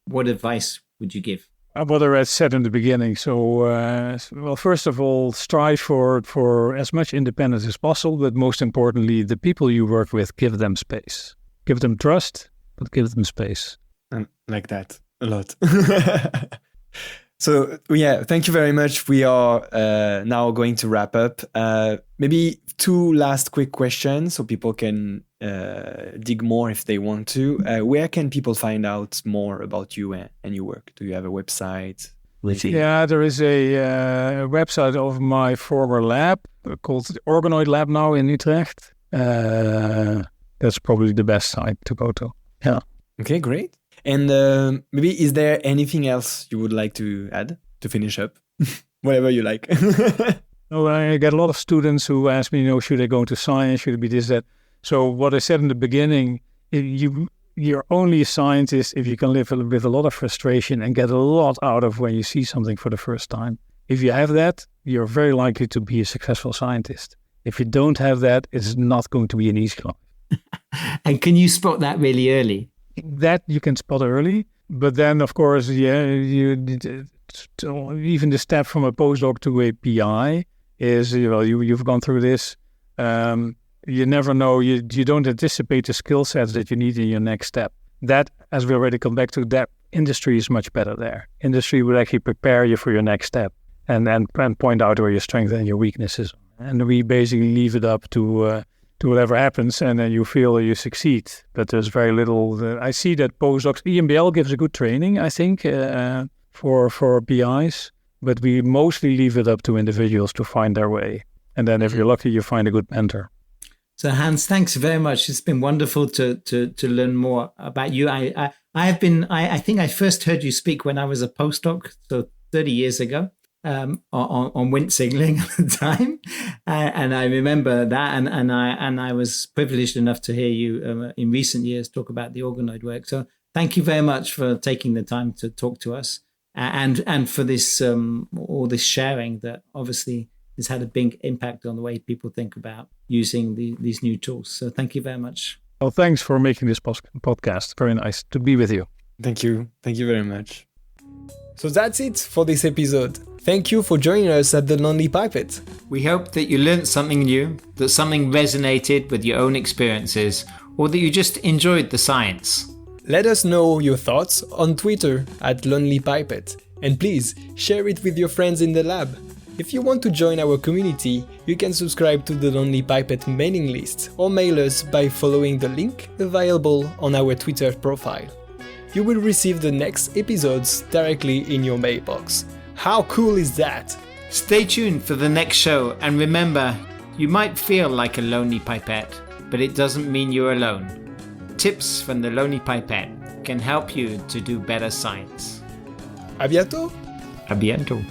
what advice would you give? What I said in the beginning. So, well, first of all, strive for as much independence as possible. But most importantly, the people you work with, give them space. Give them trust, but give them space. I like that a lot. So, yeah, thank you very much. We are now going to wrap up. Maybe 2 last quick questions so people can dig more if they want to. Where can people find out more about you and your work? Do you have a website? Yeah, there is a website of my former lab called the Organoid Lab now in Utrecht. That's probably the best site to go to. Yeah. Okay, great. And maybe is there anything else you would like to add to finish up? Whatever you like. No, I get a lot of students who ask me, should I go into science? Should it be this, that? So what I said in the beginning, you're only a scientist if you can live with a lot of frustration and get a lot out of when you see something for the first time. If you have that, you're very likely to be a successful scientist. If you don't have that, it's not going to be an easy life. And can you spot that really early? That you can spot early, but then of course, even the step from a postdoc to a PI is, you've gone through this. You never know. You don't anticipate the skill sets that you need in your next step. That, as we already come back to, that industry is much better there. Industry would actually prepare you for your next step and point out where your strengths and your weaknesses are. And we basically leave it up to whatever happens, and then you feel you succeed. But there's very little. I see that postdocs, EMBL gives a good training, I think, for PIs, but we mostly leave it up to individuals to find their way. And then if you're lucky, you find a good mentor. So Hans, thanks very much. It's been wonderful to learn more about you. I think I first heard you speak when I was a postdoc, so 30 years ago. On wind signaling at the time, and I remember that, and I was privileged enough to hear you in recent years talk about the organoid work. So thank you very much for taking the time to talk to us, and for this all this sharing that obviously has had a big impact on the way people think about using these new tools. So thank you very much. Well, thanks for making this podcast. Very nice to be with you. Thank you very much. So that's it for this episode. Thank you for joining us at The Lonely Pipette. We hope that you learned something new, that something resonated with your own experiences, or that you just enjoyed the science. Let us know your thoughts on Twitter at Lonely Pipette, and please share it with your friends in the lab. If you want to join our community, you can subscribe to the Lonely Pipette mailing list or mail us by following the link available on our Twitter profile. You will receive the next episodes directly in your mailbox. How cool is that? Stay tuned for the next show, and remember, you might feel like a lonely pipette, but it doesn't mean you're alone. Tips from the Lonely Pipette can help you to do better science. À bientôt! À bientôt!